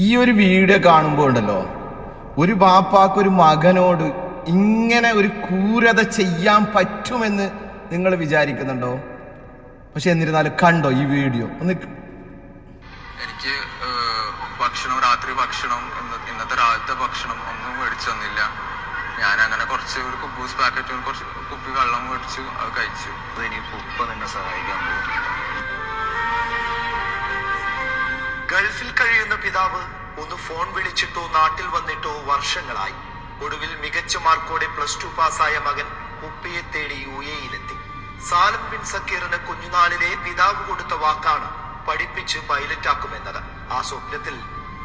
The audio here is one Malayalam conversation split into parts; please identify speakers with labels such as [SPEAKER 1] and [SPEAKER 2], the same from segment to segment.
[SPEAKER 1] ഈ ഒരു വീഡിയോ കാണുമ്പോൾ ഉണ്ടല്ലോ, ഒരു ബാപ്പാക്ക് ഒരു മകനോട് ഇങ്ങനെ ഒരു ക്രൂരത ചെയ്യാൻ പറ്റുമെന്ന് നിങ്ങൾ വിചാരിക്കുന്നുണ്ടോ? പക്ഷെ എന്നിരുന്നാലും കണ്ടോ ഈ വീഡിയോ ഒന്ന്.
[SPEAKER 2] എനിക്ക് രാത്രി ഭക്ഷണം ഇന്നത്തെ രാവിലത്തെ ഭക്ഷണം ഒന്നും മേടിച്ചു തന്നില്ല. ഞാൻ അങ്ങനെ കുറച്ച് ഒരു കുബൂസ് പാക്കറ്റും കുറച്ച് കുപ്പി വെള്ളം മേടിച്ചു, അത് കഴിച്ചു.
[SPEAKER 3] ഇനിയിപ്പോ ഉപ്പ നിന്നെ സഹായിക്കാൻ പോകും. ഗൾഫിൽ കഴിയുന്ന പിതാവ് ഒന്ന് ഫോൺ വിളിച്ചിട്ടോ നാട്ടിൽ വന്നിട്ടോ വർഷങ്ങളായി. ഒടുവിൽ മികച്ച മാർക്കോടെ +2 പാസ്സായ മകൻ ഉപ്പയെ തേടി UAE-യിലെത്തി. സാലം ബിൻ സക്കീറിന് കുഞ്ഞുനാളിലെ പിതാവ് കൊടുത്ത വാക്കാണ് പഠിപ്പിച്ച് പൈലറ്റാക്കുമെന്നത്. ആ സ്വപ്നത്തിൽ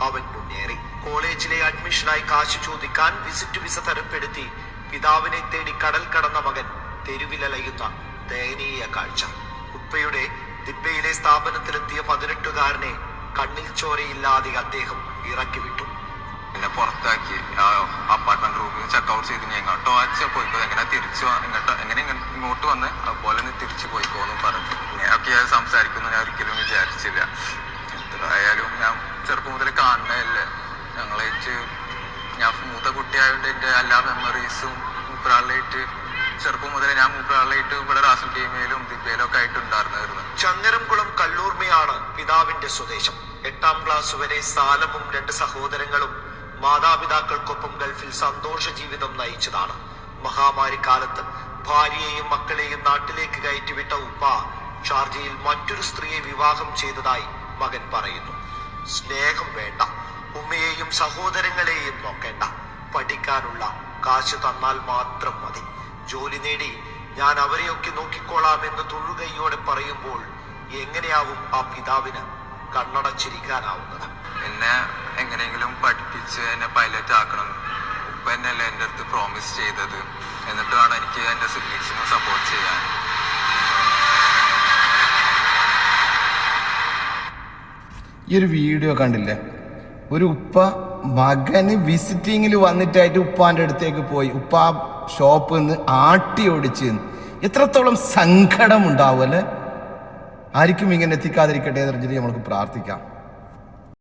[SPEAKER 3] അവൻ മുന്നേറി. കോളേജിലെ അഡ്മിഷനായി കാശ് ചോദിക്കാൻ വിസിറ്റ് വിസ തരപ്പെടുത്തി പിതാവിനെ തേടി കടൽ കടന്ന മകൻ തെരുവിലലയുന്ന ദയനീയ കാഴ്ച. ഉപ്പയുടെ ദിബ്ബയിലെ സ്ഥാപനത്തിലെത്തിയ 18-കാരനെ കണ്ണിൽ ചോരയില്ലാതെ അദ്ദേഹം ഇറക്കി വിട്ടു.
[SPEAKER 2] എന്നെ പുറത്താക്കി. അപ്പാർട്ട്മെന്റ് റൂമിൽ ചെക്കൗട്ട് ചെയ്ത് എങ്ങോട്ടോ പോയിക്കോ, എങ്ങനെ തിരിച്ചു എങ്ങനെ ഇങ്ങോട്ട് വന്ന് അതുപോലെ തിരിച്ചു പോയിക്കോന്ന് പറഞ്ഞു. ഞാനൊക്കെ സംസാരിക്കുന്നു ഞാൻ ഒരിക്കലും വിചാരിച്ചില്ല. എന്തായാലും ഞാൻ ചെറുപ്പം മുതൽ കാണുന്നതല്ലേ, ഞങ്ങളായിട്ട് ഞാൻ മൂത്ത കുട്ടിയായതുകൊണ്ട് എൻ്റെ എല്ലാ മെമ്മറീസും മൂപ്പരാളിലായിട്ട് ചെറുപ്പം മുതലേ ഞാൻ മൂപ്പരാളിലായിട്ട് ഇവിടെ റാസൽ ടീമിലും ദിബയിലും ഒക്കെ ആയിട്ട് ഉണ്ടായിരുന്നായിരുന്നു.
[SPEAKER 3] ചങ്ങരംകുളം കല്ലൂർമയാണ് പിതാവിന്റെ സ്വദേശം. 8ാം ക്ലാസ് വരെ സാലമും 2 സഹോദരങ്ങളും മാതാപിതാക്കൾക്കൊപ്പം ഗൾഫിൽ സന്തോഷ ജീവിതം നയിച്ചതാണ്. മഹാമാരി കാലത്ത് ഭാര്യയെയും മക്കളെയും നാട്ടിലേക്ക് കയറ്റിവിട്ട ഉപ്പ ഷാർജയിൽ മറ്റൊരു സ്ത്രീയെ വിവാഹം ചെയ്തതായി മകൻ പറയുന്നു. സ്നേഹം വേണ്ട, ഉമ്മയെയും സഹോദരങ്ങളെയും നോക്കേണ്ട, പഠിക്കാനുള്ള കാശ് തന്നാൽ മാത്രം മതി, ജോലി നേടി ഞാൻ അവരെയൊക്കെ നോക്കിക്കോളാമെന്ന് തൊഴുകൈയോടെ പറയുമ്പോൾ എങ്ങനെയാവും ആ പിതാവിന് കണ്ണടച്ചിരിക്കാനാവുന്നത്?
[SPEAKER 2] എന്നെ എങ്ങനെയെങ്കിലും പഠിപ്പിച്ച് എന്നെ പൈലറ്റ് ആക്കണം. ഉപ്പ എന്നല്ലേ എൻ്റെ അടുത്ത് പ്രോമിസ് ചെയ്തത്. എന്നിട്ട് വേണം എനിക്ക് എൻ്റെ സിബ്ലിങ്സിനെ സപ്പോർട്ട് ചെയ്യാൻ.
[SPEAKER 1] ഈ ഒരു വീഡിയോ കണ്ടില്ലേ? ഒരു ഉപ്പ മകന് വിസിറ്റിങ്ങിൽ വന്നിട്ടായിട്ട് ഉപ്പാൻ്റെ അടുത്തേക്ക് പോയി, ഉപ്പ ഷോപ്പിൽ നിന്ന് ആട്ടി ഓടിച്ച്. എത്രത്തോളം സങ്കടം ഉണ്ടാവും അല്ലേ? ആർക്കും ഇങ്ങനെ എത്തിക്കാതിരിക്കട്ടെ എന്ന് പറഞ്ഞിട്ട് നമുക്ക് പ്രാർത്ഥിക്കാം.